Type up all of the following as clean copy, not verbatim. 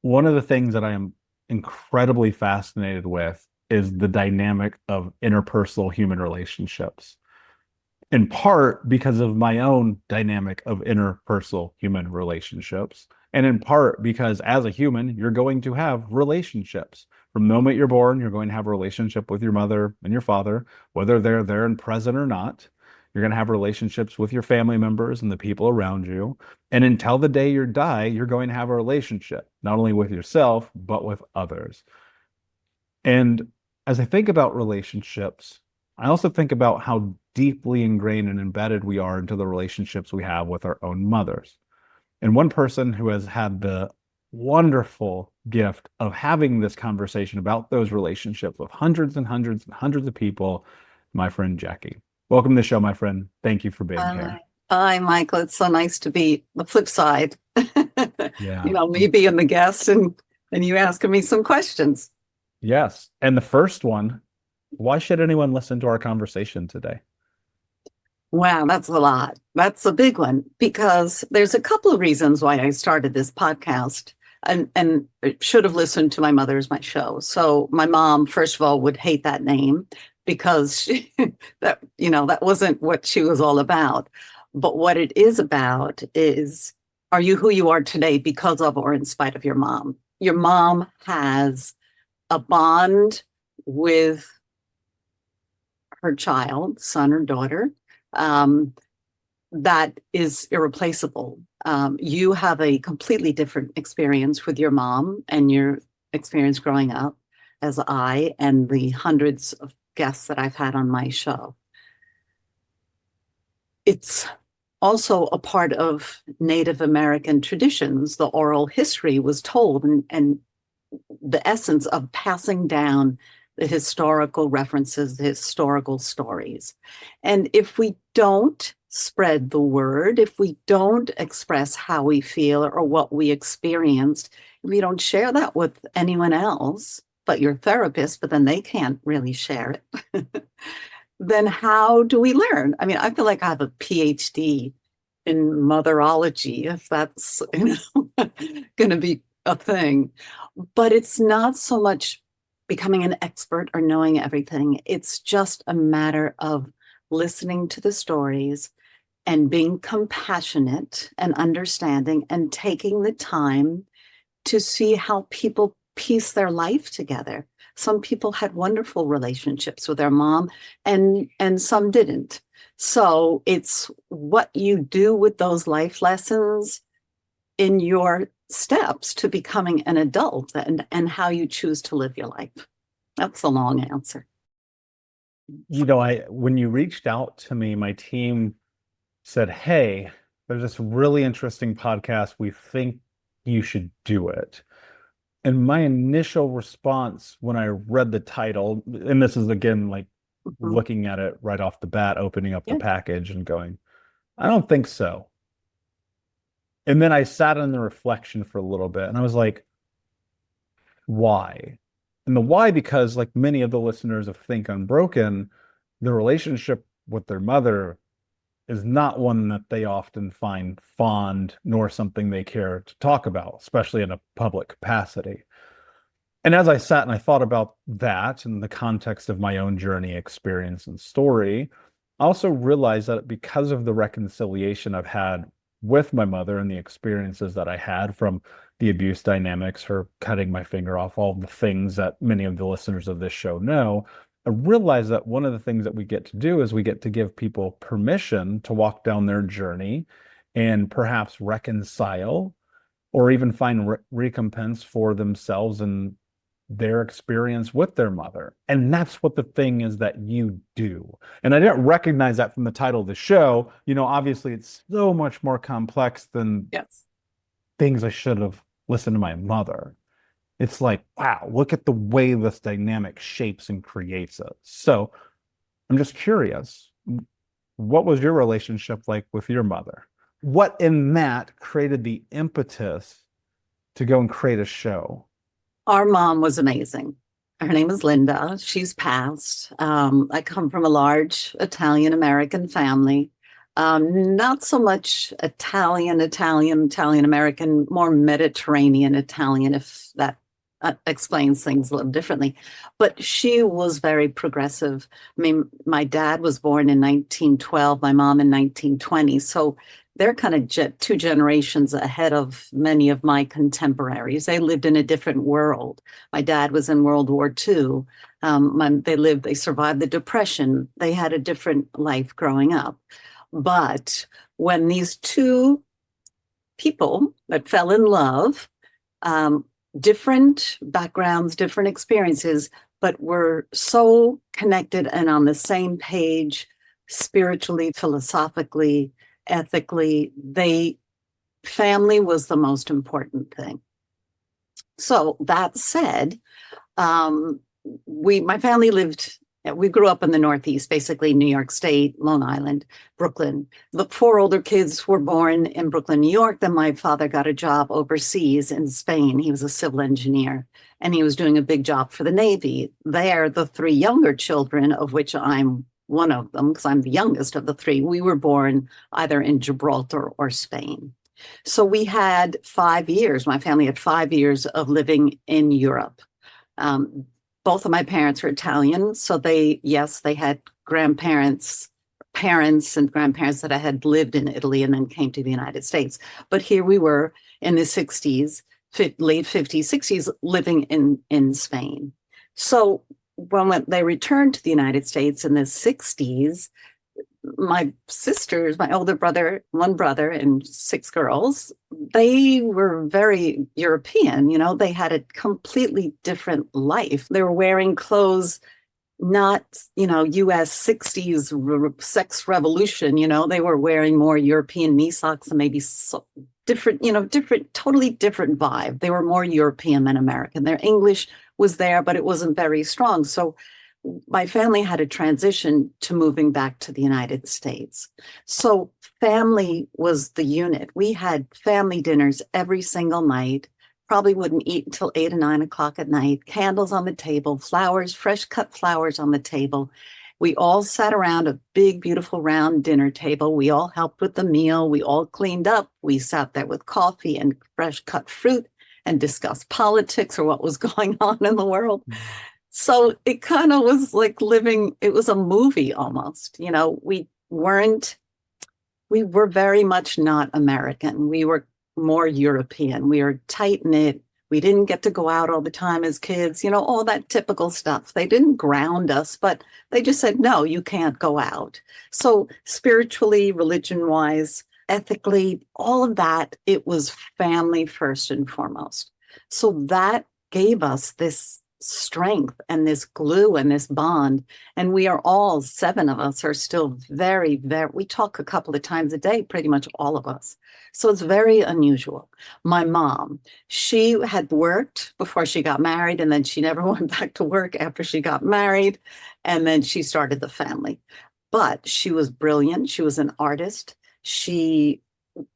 One of the things that I am incredibly fascinated with is the dynamic of interpersonal human relationships, in part because of my own dynamic of interpersonal human relationships, and in part because as a human, you're going to have relationships. From the moment you're born, you're going to have a relationship with your mother and your father, whether they're there and present or not. You're going to have relationships with your family members and the people around you. And until the day you die, you're going to have a relationship, not only with yourself, but with others. And as I think about relationships, I also think about how deeply ingrained and embedded we are into the relationships we have with our own mothers. And one person who has had the wonderful gift of having this conversation about those relationships with hundreds and hundreds and hundreds of people, my friend Jackie. Welcome to the show, my friend. Thank you for being Hi, here. hi, Michael. It's so nice to be the flip side. Yeah. Me being the guest and you asking me some questions. Yes. And the first one, why should anyone listen to our conversation today? Wow, that's a lot. That's a big one because there's a couple of reasons why I started this podcast and I should have listened to my mother's my show. So my mom, first of all, would hate that name because that wasn't what she was all about. But what it is about is, are you who you are today because of or in spite of your mom? Your mom has a bond with her child, son or daughter, um, that is irreplaceable. You have a completely different experience with your mom and your experience growing up, as I and the hundreds of guests that I've had on my show. It's also a part of Native American traditions. The oral history was told, and the essence of passing down the historical references, the historical stories. And if we don't spread the word, if we don't express how we feel or what we experienced, if we don't share that with anyone else, but your therapist, but then they can't really share it, then how do we learn? I mean, I feel like I have a PhD in motherology, if that's going to be a thing. But it's not so much becoming an expert or knowing everything. It's just a matter of listening to the stories and being compassionate and understanding and taking the time to see how people piece their life together. Some people had wonderful relationships with their mom and some didn't. So it's what you do with those life lessons in your steps to becoming an adult and how you choose to live your life. That's the long answer. I when you reached out to me, my team said, "Hey, there's this really interesting podcast. We think you should do it." And my initial response when I read the title, and this is again like Mhm. looking at it right off the bat, opening up the Yeah. package and going, I don't think so. And then I sat in the reflection for a little bit and I was like, why? And the why, because like many of the listeners of Think Unbroken, the relationship with their mother is not one that they often find fond nor something they care to talk about, especially in a public capacity. And as I sat and I thought about that in the context of my own journey, experience, and story, I also realized that because of the reconciliation I've had with my mother and the experiences that I had from the abuse dynamics, her cutting my finger off, all the things that many of the listeners of this show know, I realized that one of the things that we get to do is we get to give people permission to walk down their journey and perhaps reconcile or even find recompense for themselves and their experience with their mother. And that's what the thing is that you do. And I didn't recognize that from the title of the show. Obviously it's so much more complex than Yes. things I should have listened to my mother. It's like, wow, look at the way this dynamic shapes and creates it. So I'm just curious, what was your relationship like with your mother? What in that created the impetus to go and create a show? Our mom was amazing. Her name is Linda. She's passed. I come from a large Italian American family. Not so much Italian American, more Mediterranean Italian, if that explains things a little differently. But she was very progressive. I mean, my dad was born in 1912, my mom in 1920. So they're kind of two generations ahead of many of my contemporaries. They lived in a different world. My dad was in World War II. They survived the Depression. They had a different life growing up. But when these two people that fell in love, different backgrounds, different experiences, but were so connected and on the same page spiritually, philosophically, ethically, family was the most important thing. So that said, my family we grew up in the Northeast, basically New York State, Long Island, Brooklyn. The 4 older kids were born in Brooklyn, New York. Then my father got a job overseas in Spain. He was a civil engineer, and he was doing a big job for the Navy. There, the 3 younger children, of which I'm one of them, because I'm the youngest of the 3, we were born either in Gibraltar or Spain. So we had 5 years, my family had 5 years of living in Europe. Both of my parents were Italian, so they had parents and grandparents that had lived in Italy and then came to the United States. But here we were in the 60s, late 50s, 60s, living in Spain. So when they returned to the United States in the 60s, my sisters, my older brother, 1 brother and 6 girls, they were very European. They had a completely different life. They were wearing clothes, not, US 60s sex revolution. They were wearing more European knee socks and maybe different, totally different vibe. They were more European than American. Their English was there, but it wasn't very strong. So my family had a transition to moving back to the United States. So family was the unit. We had family dinners every single night, probably wouldn't eat until 8 or 9 o'clock at night, candles on the table, flowers, fresh cut flowers on the table. We all sat around a big, beautiful round dinner table. We all helped with the meal. We all cleaned up. We sat there with coffee and fresh cut fruit and discussed politics or what was going on in the world. So it kind of was like it was a movie almost. We were very much not American. We were more European. We were tight-knit. We didn't get to go out all the time as kids, all that typical stuff. They didn't ground us, but they just said, no, you can't go out. So spiritually, religion-wise, ethically, all of that, it was family first and foremost. So that gave us this strength and this glue and this bond. And we are all, 7 of us are still very, very, we talk a couple of times a day, pretty much all of us. So it's very unusual. My mom, she had worked before she got married, and then she never went back to work after she got married. And then she started the family. But she was brilliant. She was an artist. She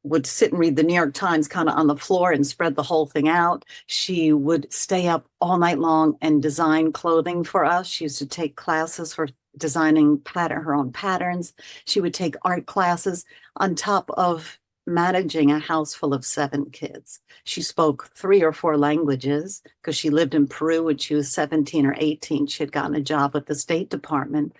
would sit and read the New York Times kind of on the floor and spread the whole thing out. She would stay up all night long and design clothing for us. She used to take classes for designing her own patterns. She would take art classes on top of managing a house full of 7 kids. She spoke 3 or 4 languages because she lived in Peru when she was 17 or 18. She had gotten a job with the State Department.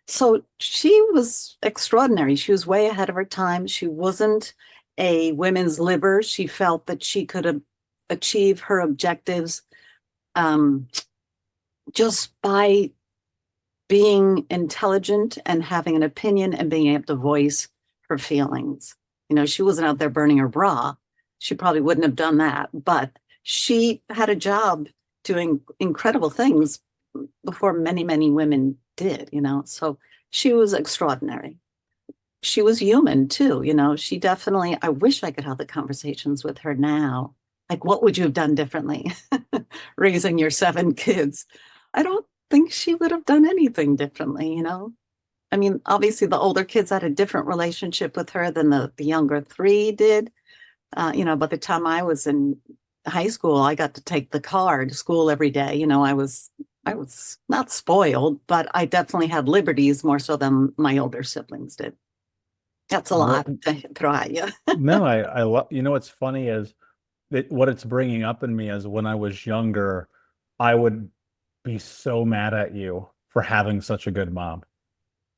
So she was extraordinary. She was way ahead of her time. She wasn't a women's liber. She felt that she could achieve her objectives just by being intelligent and having an opinion and being able to voice her feelings. She wasn't out there burning her bra. She probably wouldn't have done that, but she had a job doing incredible things before many, many women did, so she was extraordinary. She was human too, she definitely, I wish I could have the conversations with her now. Like, what would you have done differently raising your 7 kids? I don't think she would have done anything differently, I mean, obviously the older kids had a different relationship with her than the younger 3 did. By the time I was in high school, I got to take the car to school every day. I was not spoiled, but I definitely had liberties more so than my older siblings did. That's a What, lot to throw at you. no, I love, what's funny is that what it's bringing up in me is when I was younger, I would be so mad at you for having such a good mom.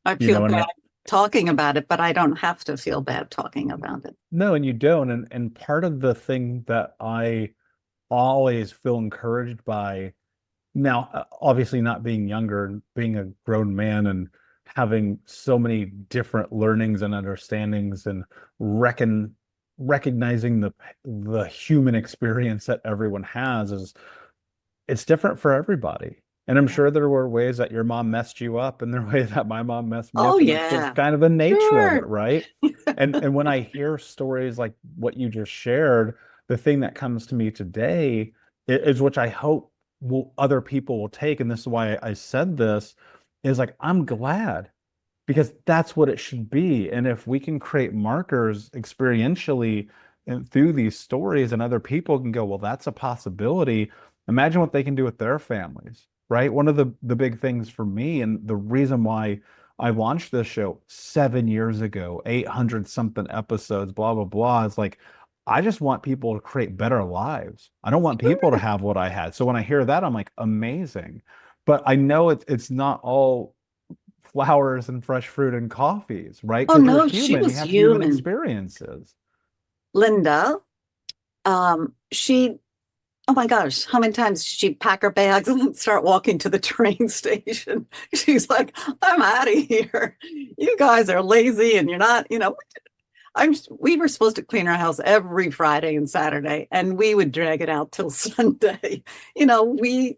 I You feel know, bad and talking about it, but I don't have to feel bad talking about it. no, and you don't. And part of the thing that I always feel encouraged by now, obviously not being younger and being a grown man and having so many different learnings and understandings and reckon recognizing the human experience that everyone has is it's different for everybody. And I'm Yeah. sure there were ways that your mom messed you up and there were ways that my mom messed me Oh, up. And that's just yeah. kind of the nature of it, Sure. right? And when I hear stories like what you just shared, the thing that comes to me today is which I hope will other people will take, and this is why I said this, is like I'm glad because that's what it should be. And if we can create markers experientially and through these stories and other people can go, well, that's a possibility. Imagine what they can do with their families, right? One of the big things for me and the reason why I launched this show 7 years ago, 800 something episodes, blah, blah, blah, is like, I just want people to create better lives. I don't want people to have what I had. So when I hear that, I'm like, amazing. But I know it's not all flowers and fresh fruit and coffees, right? Oh, Because you're no, she human. You was have human human. experiences. Linda, she, oh my gosh, how many times did she pack her bags and then start walking to the train station? She's like, I'm out of here. You guys are lazy and you're not, we were supposed to clean our house every Friday and Saturday, and we would drag it out till Sunday. You know, we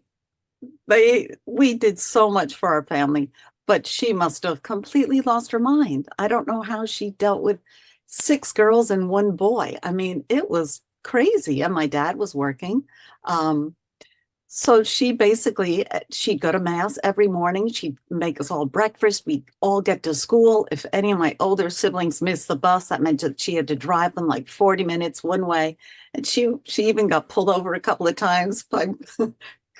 did so much for our family, but she must have completely lost her mind. I don't know how she dealt with six girls and one boy. I mean, it was crazy. And my dad was working. Um, so she basically she'd go to mass every morning. She'd make us all breakfast. We'd all get to school. If any of my older siblings missed the bus, that meant that she had to drive them like 40 minutes one way. And she even got pulled over a couple of times by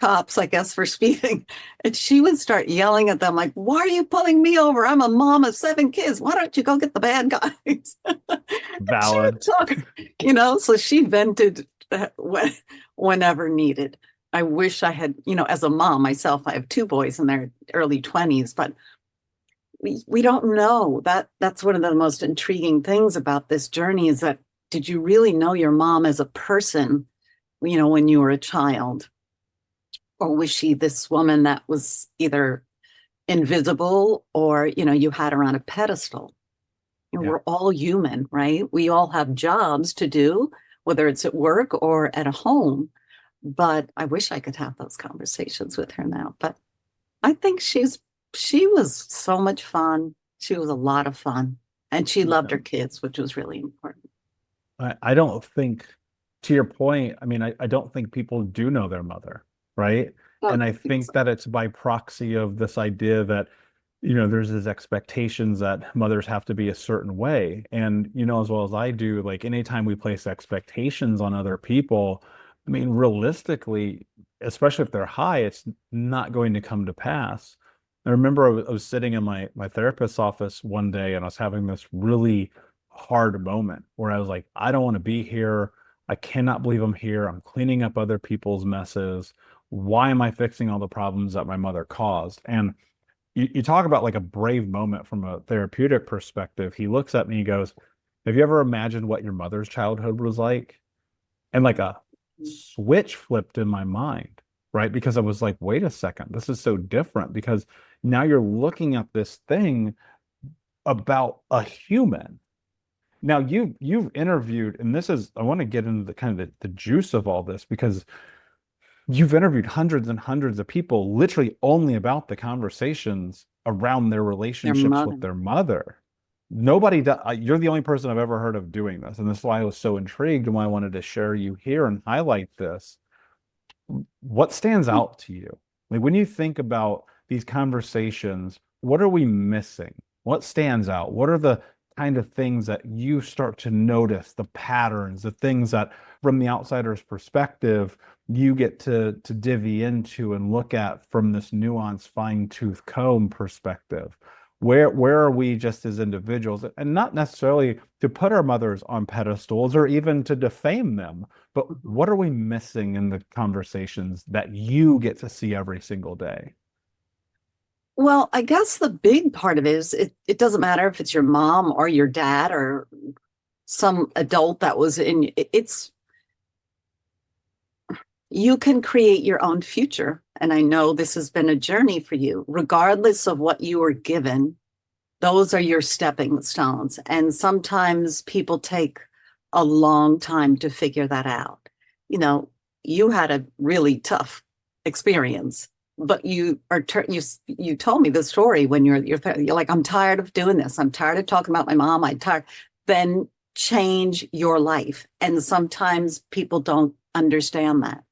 cops, I guess, for speeding. And she would start yelling at them like, "Why are you pulling me over? I'm a mom of seven kids. Why don't you go get the bad guys?" She Valid. would talk, so she vented whenever needed. I wish I had, as a mom myself, I have two boys in their early 20s, but we don't know. That's one of the most intriguing things about this journey is that did you really know your mom as a person, when you were a child? Or was she this woman that was either invisible or, you had her on a pedestal? Yeah. We're all human, right? We all have jobs to do, whether it's at work or at a home. But I wish I could have those conversations with her now. But I think she was so much fun. She was a lot of fun. And she loved her kids, which was really important. I don't think, to your point, I mean, I don't think people do know their mother, right? Oh, And I I think think so. that it's by proxy of this idea that, there's these expectations that mothers have to be a certain way. And, as well as I do, like anytime we place expectations on other people, I mean, realistically, especially if they're high, it's not going to come to pass. I remember I was sitting in my therapist's office one day and I was having this really hard moment where I was like, I don't want to be here. I cannot believe I'm here. I'm cleaning up other people's messes. Why am I fixing all the problems that my mother caused? And you talk about like a brave moment from a therapeutic perspective. He looks at me and goes, have you ever imagined what your mother's childhood was like? And like a switch flipped in my mind, right? Because I was like, wait a second, this is so different because now you're looking at this thing about a human. Now you've interviewed, and this is I want to get into the kind of the juice of all this because you've interviewed hundreds and hundreds of people literally only about the conversations around their Their relationships with mother. their mother. Nobody does, you're the only person I've ever heard of doing this. And this is why I was so intrigued and why I wanted to share you here and highlight this. What stands out to you? Like when you think about these conversations, what are we missing? What stands out? What are the kind of things that you start to notice, the patterns, the things that from the outsider's perspective, you get to divvy into and look at from this nuanced fine-tooth comb perspective? Where are we just as individuals, and not necessarily to put our mothers on pedestals or even to defame them, but what are we missing in the conversations that you get to see every single day? Well, I guess the big part of it is it doesn't matter if it's your mom or your dad or some adult that was in it's you can create your own future. And I know this has been a journey for you, regardless of what you were given. Those are your stepping stones. And sometimes people take a long time to figure that out. You know, you had a really tough experience, but you told me the story when you're like, I'm tired of doing this. I'm tired of talking about my mom. I'm tired. Then change your life. And sometimes people don't understand that.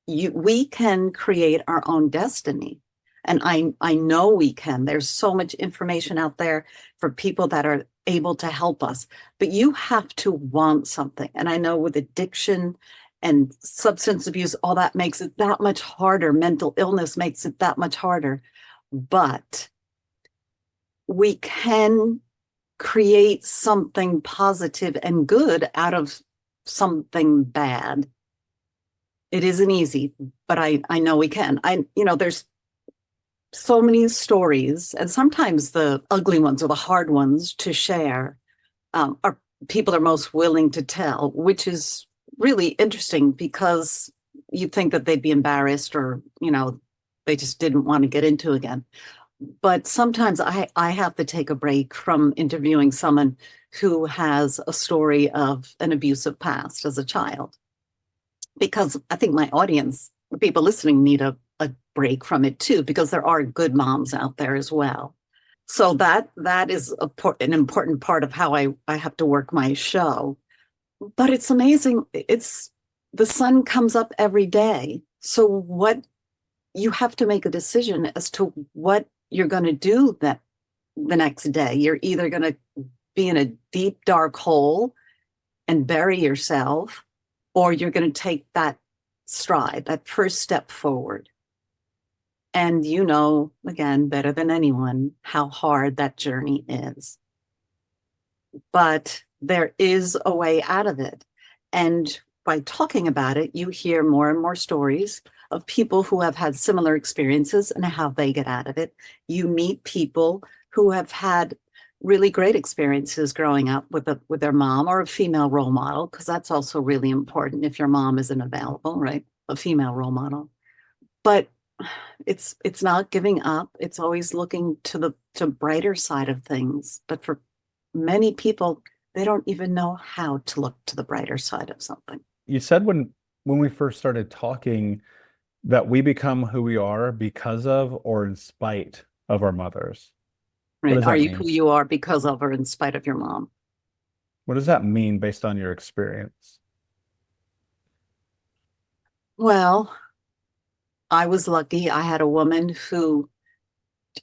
We can create our own destiny. And I know we can. There's so much information out there for people that are able to help us, but you have to want something. And I know with addiction and substance abuse, all that makes it that much harder. Mental illness makes it that much harder. But we can create something positive and good out of something bad. It isn't easy, but I know we can. There's so many stories, and sometimes the ugly ones or the hard ones to share are people are most willing to tell, which is really interesting because you think that they'd be embarrassed or, they just didn't want to get into again. But sometimes I have to take a break from interviewing someone who has a story of an abusive past as a child, because I think my audience, the people listening, need a break from it too, because there are good moms out there as well. So that is an important part of how I have to work my show. But it's amazing. The sun comes up every day. So what you have to make a decision as to what you're going to do that the next day. You're either going to be in a deep, dark hole and bury yourself, or you're going to take that stride, that first step forward. And again, better than anyone, how hard that journey is. But there is a way out of it. And by talking about it, you hear more and more stories of people who have had similar experiences and how they get out of it. You meet people who have had really great experiences growing up with their mom or a female role model, because that's also really important if your mom isn't available, right? A female role model. But it's not giving up. It's always looking to the brighter side of things. But for many people, they don't even know how to look to the brighter side of something. You said when we first started talking that we become who we are because of or in spite of our mothers. What Right? does Are that you mean? who you are because of or in spite of your mom? What does that mean based on your experience? Well, I was lucky. I had a woman who,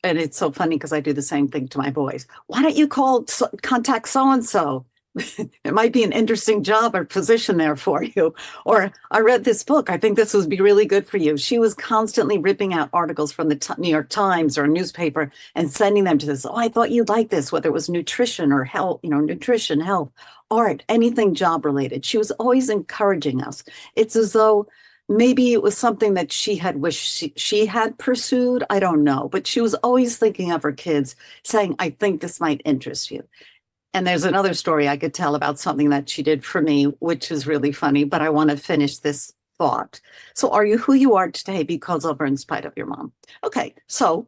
and it's so funny because I do the same thing to my boys. Why don't you contact so and so? It might be an interesting job or position there for you. Or I read this book. I think this would be really good for you. She was constantly ripping out articles from the New York Times or a newspaper and sending them to this. Oh, I thought you'd like this, whether it was nutrition or health, nutrition, health, art, anything job related. She was always encouraging us. It's as though maybe it was something that she had wished she had pursued. I don't know. But she was always thinking of her kids, saying, I think this might interest you. And there's another story I could tell about something that she did for me, which is really funny, but I want to finish this thought. So are you who you are today because of or in spite of your mom? Okay, so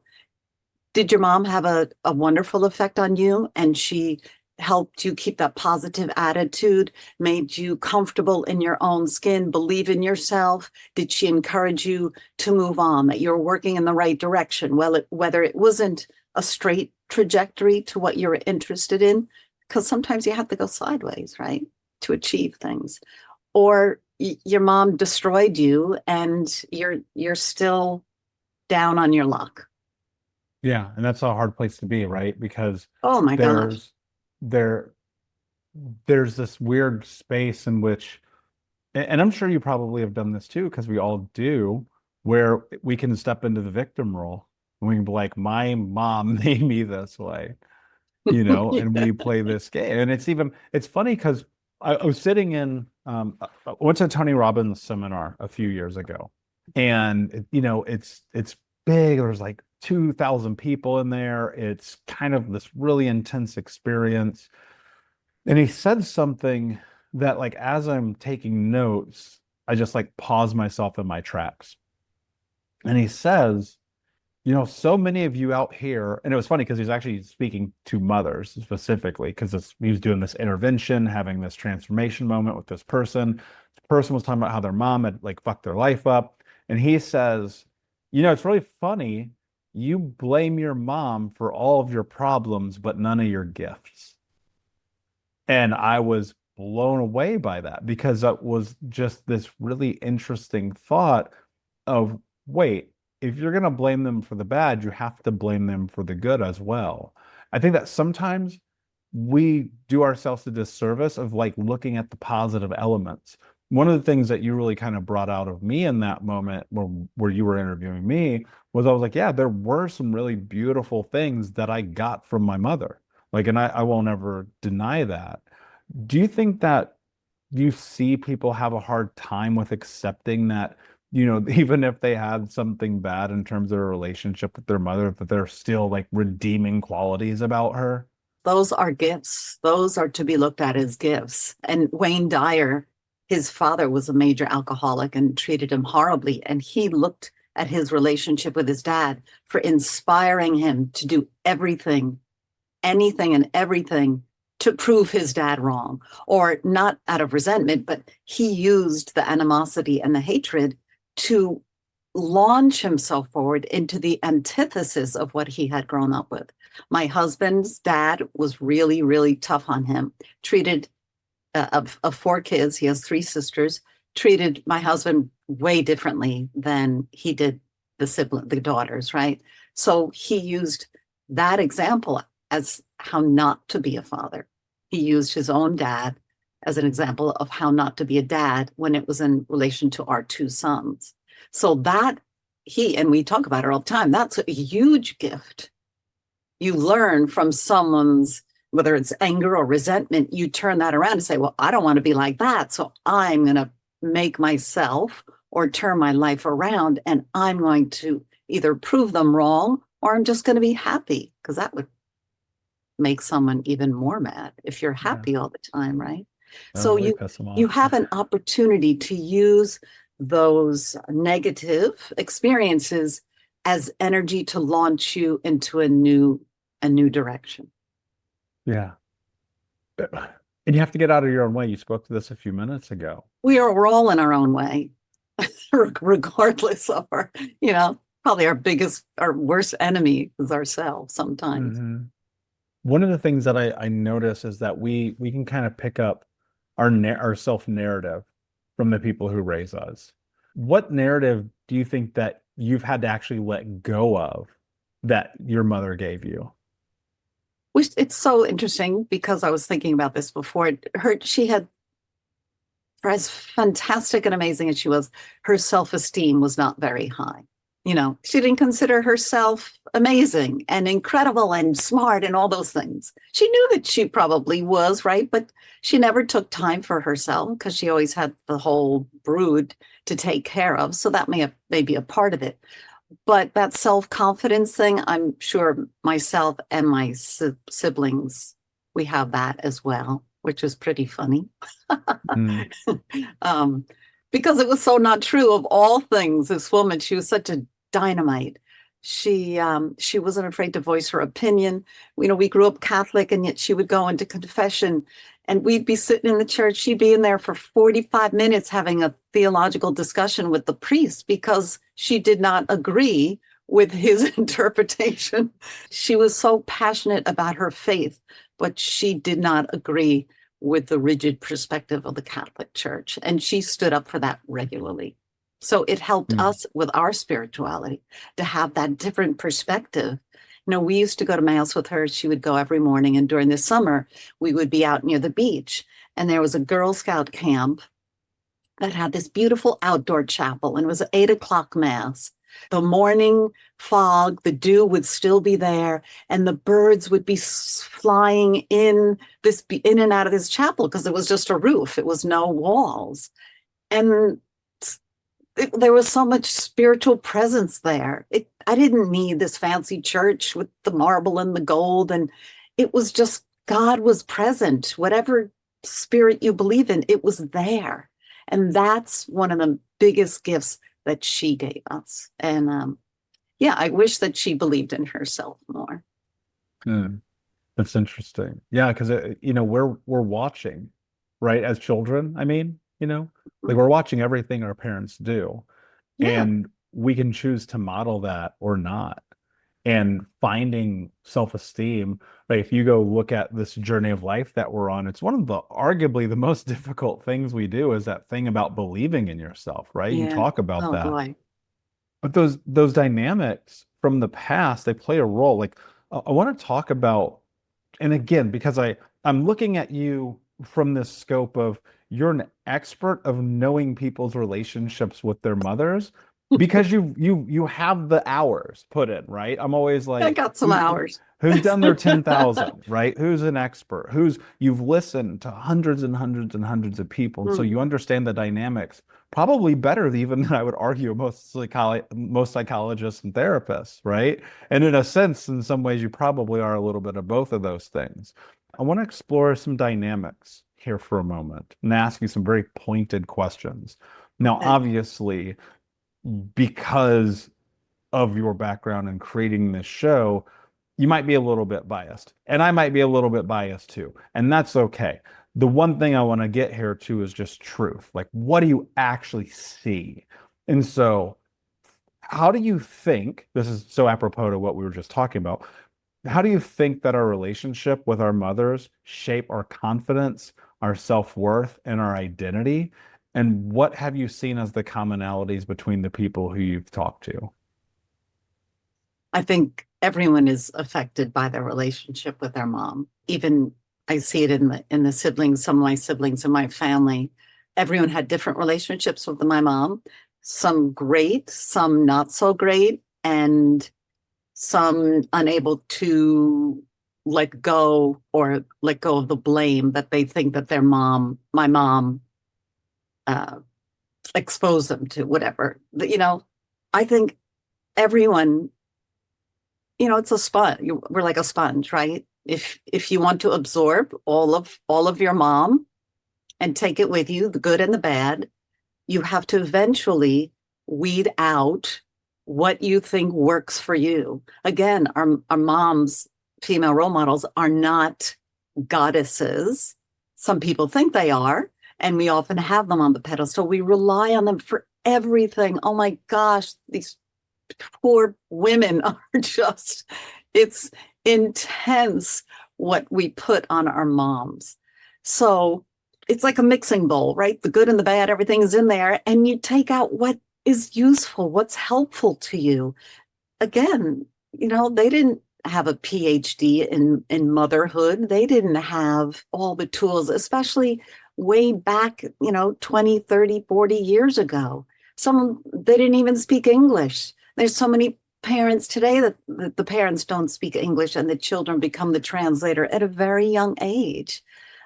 did your mom have a wonderful effect on you, and she helped you keep that positive attitude, made you comfortable in your own skin, believe in yourself? Did she encourage you to move on, that you're working in the right direction? Well, whether it wasn't a straight trajectory to what you're interested in, because sometimes you have to go sideways, right, to achieve things. Or your mom destroyed you and you're still down on your luck. Yeah, and that's a hard place to be, right? Because Oh my gosh. there's there there's this weird space in which, and I'm sure you probably have done this too, because we all do, where we can step into the victim role. And we can be like, my mom made me this way, you know, and Yeah. we play this game. And it's funny because I was sitting in, I went to a Tony Robbins seminar a few years ago, and you know, it's big. There's like 2,000 people in there. It's kind of this really intense experience. And he said something that, like, as I'm taking notes, I just like pause myself in my tracks. And he says, you know, so many of you out here, and it was funny because he's actually speaking to mothers specifically, because he was doing this intervention, having this transformation moment with this person. The person was talking about how their mom had like fucked their life up. And he says, you know, it's really funny. You blame your mom for all of your problems, but none of your gifts. And I was blown away by that because that was just this really interesting thought of, wait, if you're going to blame them for the bad, you have to blame them for the good as well. I think that sometimes we do ourselves a disservice of like looking at the positive elements. One of the things that you really kind of brought out of me in that moment where you were interviewing me was, I was like, yeah, there were some really beautiful things that I got from my mother. Like, and I won't ever deny that. Do you think that you see people have a hard time with accepting that, you know, even if they had something bad in terms of their relationship with their mother, that they're still like redeeming qualities about her? Those are gifts. Those are to be looked at as gifts. And Wayne Dyer, his father was a major alcoholic and treated him horribly. And he looked at his relationship with his dad for inspiring him to do everything, anything and everything to prove his dad wrong, or not out of resentment, but he used the animosity and the hatred to launch himself forward into the antithesis of what he had grown up with. My husband's dad was really, really tough on him, treated, of four kids, he has three sisters, treated my husband way differently than he did the daughters, right? So he used that example as how not to be a father. He used his own dad as an example of how not to be a dad when it was in relation to our two sons. So that and we talk about it all the time, that's a huge gift. You learn from someone's, whether it's anger or resentment, you turn that around and say, well, I don't want to be like that. So I'm going to make myself or turn my life around, and I'm going to either prove them wrong or I'm just going to be happy, because that would make someone even more mad if you're Yeah, happy all the time, right? that would So really piss them you off. have an opportunity to use those negative experiences as energy to launch you into a new direction. Yeah. And you have to get out of your own way. You spoke to this a few minutes ago. We're all in our own way, regardless of our, probably our worst enemy is ourselves sometimes. Hmm. One of the things that I notice is that we can kind of pick up our self narrative from the people who raise us. What narrative do you think that you've had to actually let go of that your mother gave you? Which it's so interesting because I was thinking about this before. She had, for as fantastic and amazing as she was, her self-esteem was not very high. She didn't consider herself amazing and incredible and smart and all those things. She knew that she probably was, right? But she never took time for herself because she always had the whole brood to take care of. So that may be a part of it. But that self-confidence thing, I'm sure myself and my siblings, we have that as well, which is pretty funny. Mm. um, because it was so not true. Of all things, this woman, she was such a dynamite. She wasn't afraid to voice her opinion. We grew up Catholic, and yet she would go into confession, and we'd be sitting in the church. She'd be in there for 45 minutes having a theological discussion with the priest because she did not agree with his interpretation. She was so passionate about her faith, but she did not agree with the rigid perspective of the Catholic Church. And she stood up for that regularly. So it helped Mm. us with our spirituality to have that different perspective. We used to go to Mass with her. She would go every morning. And during the summer, we would be out near the beach. And there was a Girl Scout camp that had this beautiful outdoor chapel. And it was an 8 o'clock Mass. The morning fog, the dew would still be there, and the birds would be flying in and out of this chapel because it was just a roof. It was no walls. And there was so much spiritual presence there. I didn't need this fancy church with the marble and the gold. And it was just God was present. Whatever spirit you believe in, it was there. And that's one of the biggest gifts that she gave us. And yeah, I wish that she believed in herself more. That's interesting. Yeah, because we're watching, right? As children, I mean, like we're watching everything our parents do, Yeah. and we can choose to model that or not. And finding self-esteem, right? If you go look at this journey of life that we're on, it's one of the arguably the most difficult things we do is that thing about believing in yourself, right? You Yeah. talk about Oh that. boy. But those dynamics from the past, they play a role. Like I want to talk about, and again, because I'm looking at you from this scope of you're an expert of knowing people's relationships with their mothers because you have the hours put in, right? I'm always I like, got some hours. who's done their 10,000, right? Who's an expert? You've listened to hundreds and hundreds and hundreds of people. And so you understand the dynamics probably better even than I would argue most psychologists and therapists, right? And in a sense, in some ways, you probably are a little bit of both of those things. I want to explore some dynamics here for a moment and ask you some very pointed questions. Now, Okay. obviously, because of your background in creating this show, you might be a little bit biased, and I might be a little bit biased too, and that's okay. The one thing I want to get here to is just truth. Like, what do you actually see? And so, how do you think, this is so apropos to what we were just talking about, how do you think that our relationship with our mothers shape our confidence, our self-worth, and our identity? And what have you seen as the commonalities between the people who you've talked to? I think everyone is affected by their relationship with their mom. Even I see it in the siblings, some of my siblings in my family. Everyone had different relationships with my mom, some great, some not so great, and some unable to let go of the blame that they think that my mom, exposed them to, whatever. I think everyone, it's a sponge. We're like a sponge, right? If you want to absorb all of your mom and take it with you, the good and the bad, you have to eventually weed out what you think works for you. Again, our moms, female role models, are not goddesses. Some people think they are, and we often have them on the pedestal. We rely on them for everything. Oh my gosh, these poor women are just, it's intense what we put on our moms. So it's like a mixing bowl, right? The good and the bad, everything is in there. And you take out what is useful, what's helpful to you. Again, they didn't have a PhD in motherhood. They didn't have all the tools, especially way back, 20, 30, 40 years ago. They didn't even speak English. There's so many parents today that the parents don't speak English and the children become the translator at a very young age.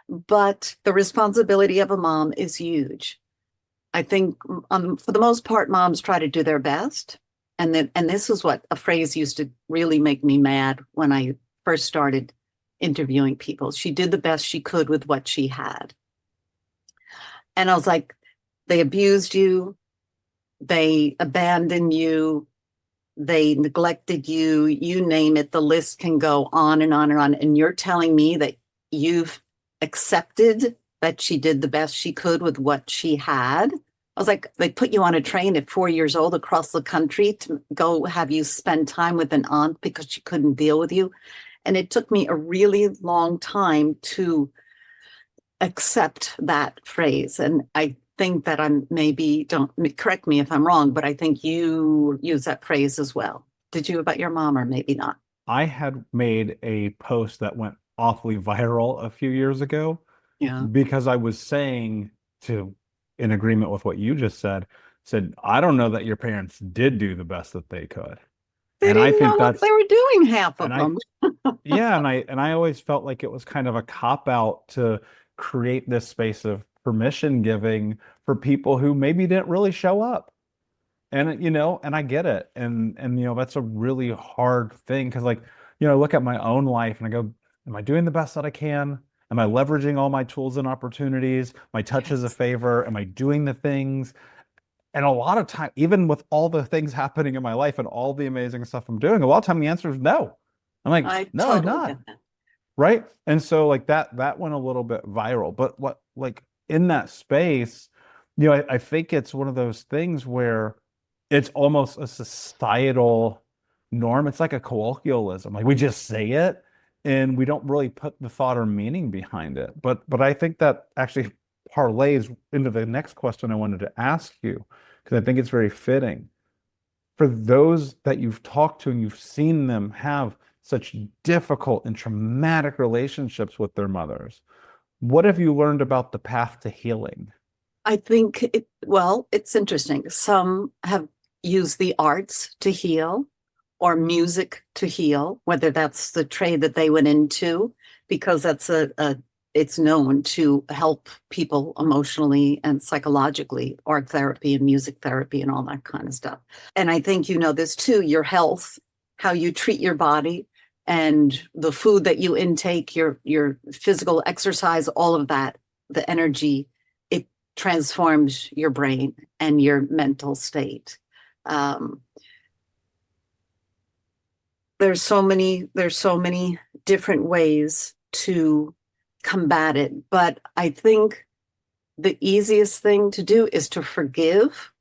But the responsibility of a mom is huge. I think for the most part, moms try to do their best. And this is what a phrase used to really make me mad when I first started interviewing people. She did the best she could with what she had. And I was like, they abused you, they abandoned you, they neglected you, you name it, the list can go on and on and on. And you're telling me that you've accepted that she did the best she could with what she had? I was like, they put you on a train at 4 years old across the country to go have you spend time with an aunt because she couldn't deal with you. And it took me a really long time to accept that phrase. And I think that don't correct me if I'm wrong, but I think you use that phrase as well. Did you about your mom, or maybe not? I had made a post that went awfully viral a few years ago Yeah. because I was saying in agreement with what you just said, said, I don't know that your parents did do the best that they could. They And I didn't know think what they were doing, half and of I, them. yeah, and I always felt like it was kind of a cop out to create this space of permission giving for people who maybe didn't really show up. And I get it. And that's a really hard thing because I look at my own life and I go, am I doing the best that I can? Am I leveraging all my tools and opportunities? My touch is a Yes, favor. Am I doing the things? And a lot of time, even with all the things happening in my life and all the amazing stuff I'm doing, a lot of time the answer is no. I'm like, I no, I'm totally not. get that. Right. And so like that went a little bit viral. But what like in that space, I think it's one of those things where it's almost a societal norm. It's like a colloquialism. Like we just say it and we don't really put the thought or meaning behind it. But I think that actually parlays into the next question I wanted to ask you, because I think it's very fitting for those that you've talked to and you've seen them have such difficult and traumatic relationships with their mothers. What have you learned about the path to healing? I think it's interesting. Some have used the arts to heal or music to heal, whether that's the trade that they went into, because it's known to help people emotionally and psychologically, art therapy and music therapy and all that kind of stuff. And I think you know this too, your health, how you treat your body and the food that you intake, your physical exercise, all of that, the energy, it transforms your brain and your mental state. Um, there's so many different ways to combat it, but I think the easiest thing to do is to forgive,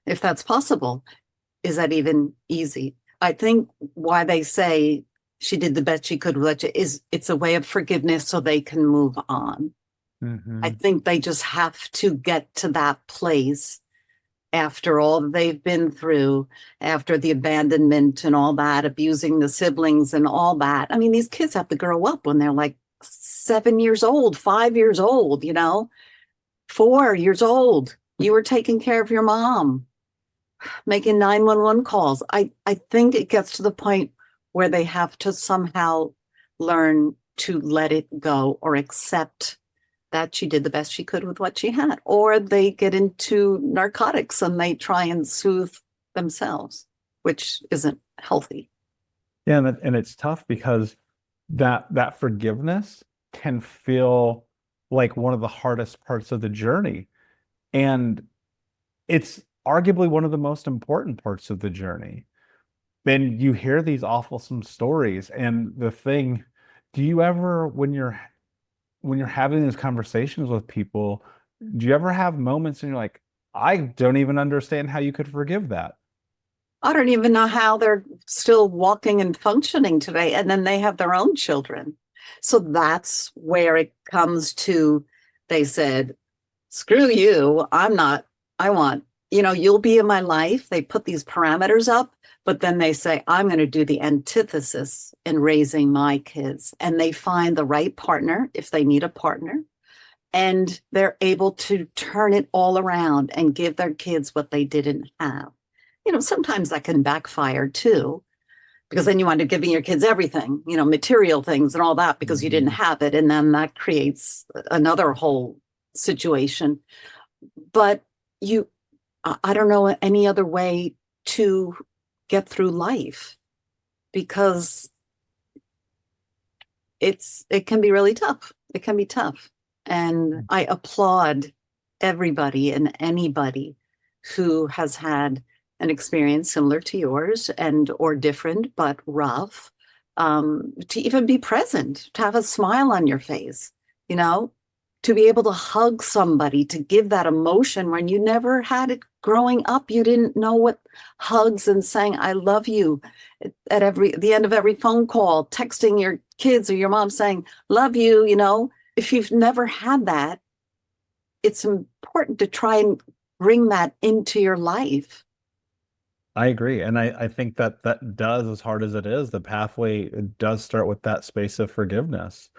if that's possible. Is that even easy? I think why they say she did the best she could with it is it's a way of forgiveness so they can move on. I Hmm. think they just have to get to that place after all they've been through, after the abandonment and all that, abusing the siblings and all that. I mean, these kids have to grow up when they're like 7 years old, 5 years old, 4 years old. You were taking care of your mom, making 911 calls. I think it gets to the point where they have to somehow learn to let it go or accept that she did the best she could with what she had, or they get into narcotics and they try and soothe themselves, which isn't healthy. Yeah, and it's tough because that forgiveness can feel like one of the hardest parts of the journey. And it's arguably one of the most important parts of the journey. Then you hear these awfulsome stories, and the thing, do you ever, when you're having these conversations with people, do you ever have moments and you're like, I don't even understand how you could forgive that? I don't even know how they're still walking and functioning today. And then they have their own children. So that's where it comes to, they said, screw you. I want, you'll be in my life. They put these parameters up, but then they say, I'm going to do the antithesis in raising my kids. And they find the right partner if they need a partner. And they're able to turn it all around and give their kids what they didn't have. Sometimes that can backfire too, because then you wind up giving your kids everything, material things and all that because you didn't Mhm. have it. And then that creates another whole situation. But you, I don't know any other way to get through life because it can be really tough. It can be tough. And I applaud everybody and anybody who has had an experience similar to yours and or different but rough, to even be present, to have a smile on your face, you know, to be able to hug somebody, to give that emotion when you never had it growing up. You didn't know what hugs and saying I love you at the end of every phone call, texting your kids or your mom saying love you, if you've never had that, it's important to try and bring that into your life. I agree. And I think that does, as hard as it is, the pathway does start with that space of forgiveness.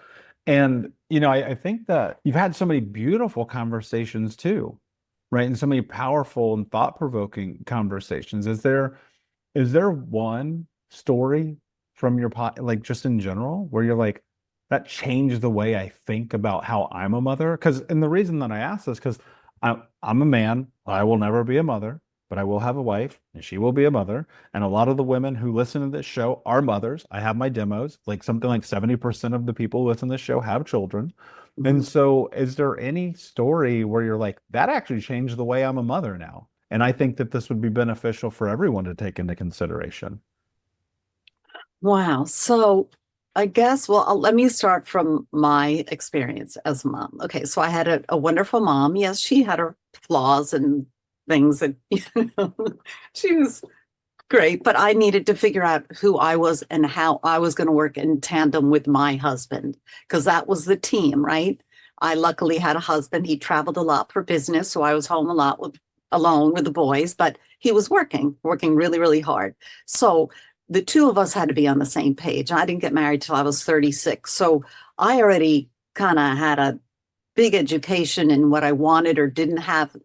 And, I think that you've had so many beautiful conversations too. right? And so many powerful and thought-provoking conversations. Is there one story from your like just in general where you're like, that changed the way I think about how I'm a mother? Because, and the reason that I ask this, because I'm a man, I will never be a mother, but I will have a wife and she will be a mother. And a lot of the women who listen to this show are mothers. I have my demos, like something like 70% of the people who listen to this show have children. And Mhm. so, is there any story where you're like, that actually changed the way I'm a mother now? And I think that this would be beneficial for everyone to take into consideration. Wow. So I guess, well, let me start from my experience as a mom. Okay. So I had a wonderful mom. Yes, she had her flaws and things that, she was great, but I needed to figure out who I was and how I was going to work in tandem with my husband, because that was the team, right? I luckily had a husband. He traveled a lot for business, so I was home a lot alone with the boys, but he was working really, really hard. So the two of us had to be on the same page. I didn't get married till I was 36. So I already kind of had a big education in what I wanted or didn't have,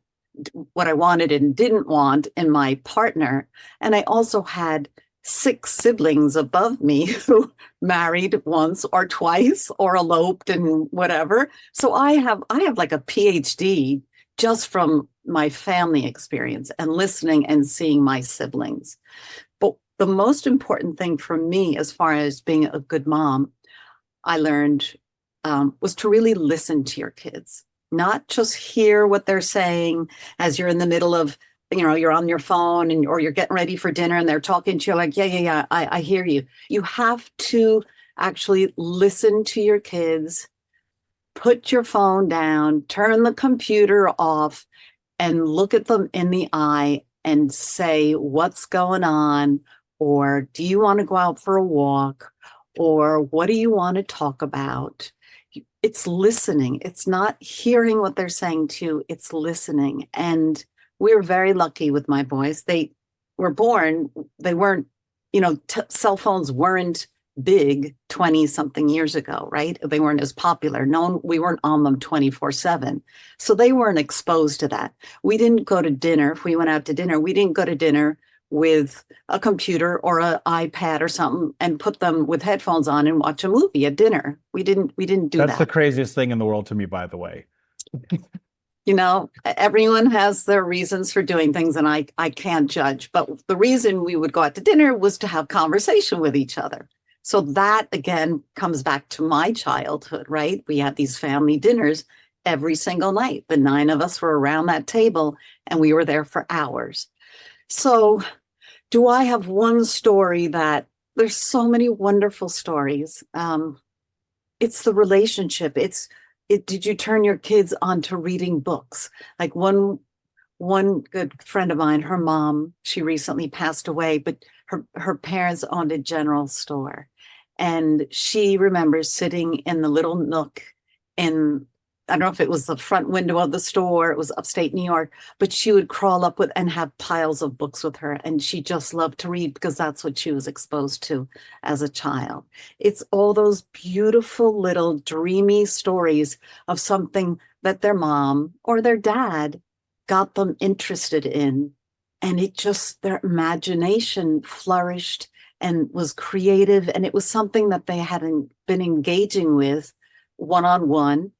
what I wanted and didn't want in my partner. And I also had six siblings above me who married once or twice or eloped and whatever. So I have like a PhD just from my family experience and listening and seeing my siblings. But the most important thing for me, as far as being a good mom, I learned was to really listen to your kids, not just hear what they're saying as you're in the middle of, you're on your phone and or you're getting ready for dinner and they're talking to you like, yeah, yeah, yeah, I hear you. You have to actually listen to your kids, put your phone down, turn the computer off, and look at them in the eye and say, what's going on? Or do you want to go out for a walk? Or what do you want to talk about? It's listening. It's not hearing what they're saying to you, it's listening. And we were very lucky with my boys. They were born, they weren't, cell phones weren't big 20 something years ago, right? They weren't as popular. No, we weren't on them 24/7. So they weren't exposed to that. We didn't go to dinner. If we went out to dinner, we didn't go to dinner with a computer or an iPad or something and put them with headphones on and watch a movie at dinner. We didn't do That's the that. craziest thing in the world to me, by the way. Everyone has their reasons for doing things and I can't judge. But the reason we would go out to dinner was to have conversation with each other. So that again comes back to my childhood, right? We had these family dinners every single night. The nine of us were around that table and we were there for hours. So do I have one story that there's so many wonderful stories? It's the relationship. Did you turn your kids on to reading books? Like one good friend of mine, her mom, she recently passed away, but her parents owned a general store. And she remembers sitting in the little nook in, I don't know if it was the front window of the store, it was upstate New York, but she would crawl up with and have piles of books with her. And she just loved to read because that's what she was exposed to as a child. It's all those beautiful little dreamy stories of something that their mom or their dad got them interested in. And it just, their imagination flourished and was creative. And it was something that they hadn't been engaging with one on one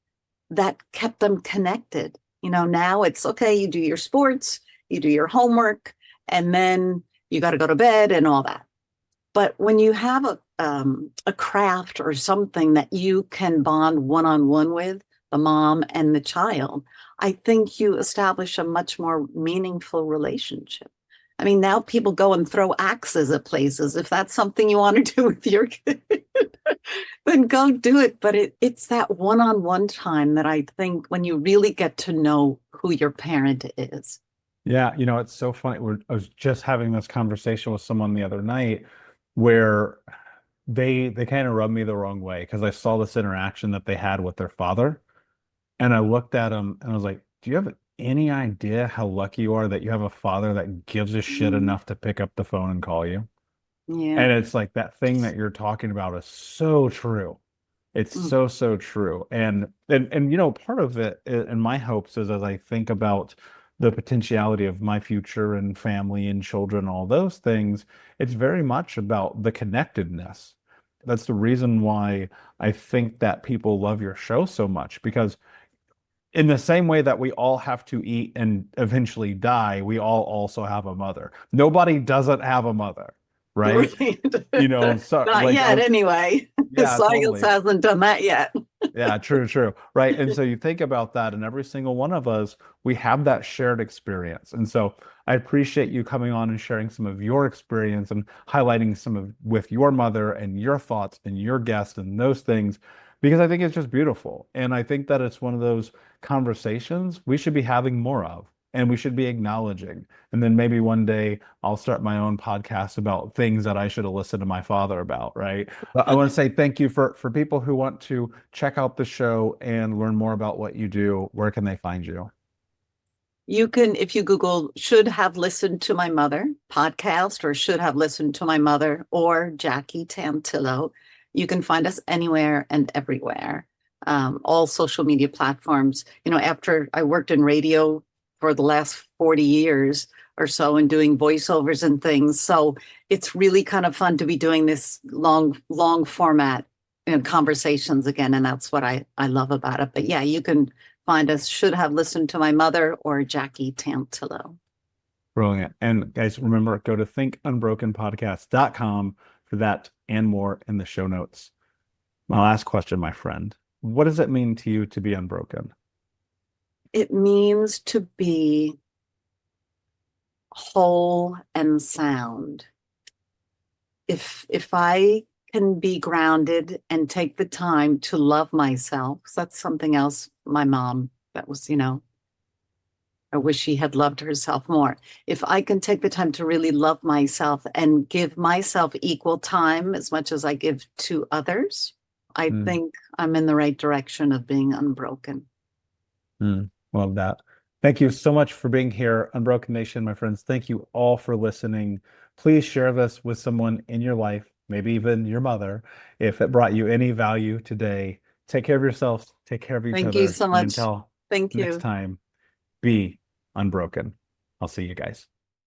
that kept them connected. Now it's okay, you do your sports, you do your homework, and then you got to go to bed and all that. But when you have a craft or something that you can bond one on one with the mom and the child, I think you establish a much more meaningful relationship. I mean, now people go and throw axes at places. If that's something you want to do with your kid, then go do it. But it's that one on one time that I think when you really get to know who your parent is. Yeah, it's so funny. I was just having this conversation with someone the other night where they kind of rubbed me the wrong way because I saw this interaction that they had with their father. And I looked at him and I was like, do you have any idea how lucky you are that you have a father that gives a shit Mm, enough to pick up the phone and call you? yeah. And it's like that thing that you're talking about is so true. It's Mm, so, so true. And part of it in my hopes is as I think about the potentiality of my future and family and children, all those things, it's very much about the connectedness. That's the reason why I think that people love your show so much, because in the same way that we all have to eat and eventually die, we all also have a mother. Nobody doesn't have a mother, right? Right. You know, so Not like yet, anyway. yeah, Science totally. hasn't done that yet. Yeah, true, true. Right. And so you think about that, and every single one of us, we have that shared experience. And so I appreciate you coming on and sharing some of your experience and highlighting some of with your mother and your thoughts and your guests and those things, because I think it's just beautiful. And I think that it's one of those conversations we should be having more of, and we should be acknowledging. And then maybe one day I'll start my own podcast about things that I should have listened to my father about, right? But I want to say thank you for people who want to check out the show and learn more about what you do. Where can they find you? You can, if you Google should have listened to my mother podcast or should have listened to my mother or Jackie Tantillo, you can find us anywhere and everywhere. All social media platforms. After I worked in radio for the last 40 years or so and doing voiceovers and things. So it's really kind of fun to be doing this long format conversations again. And that's what I love about it. But yeah, you can find us should have listened to my mother or Jackie Tantillo. Brilliant. And guys, remember, go to thinkunbrokenpodcast.com for that and more in the show notes. My last question, my friend, what does it mean to you to be unbroken? It means to be whole and sound. If I can be grounded and take the time to love myself, that's something else my mom, that was, I wish she had loved herself more. If I can take the time to really love myself and give myself equal time as much as I give to others, I think I'm in the right direction of being unbroken. Love that. Thank you so much for being here, Unbroken Nation, my friends. Thank you all for listening. Please share this with someone in your life, maybe even your mother, if it brought you any value today. Take care of yourselves, take care of each Thank you other, so and much. until Thank next you. time, be unbroken. I'll see you guys.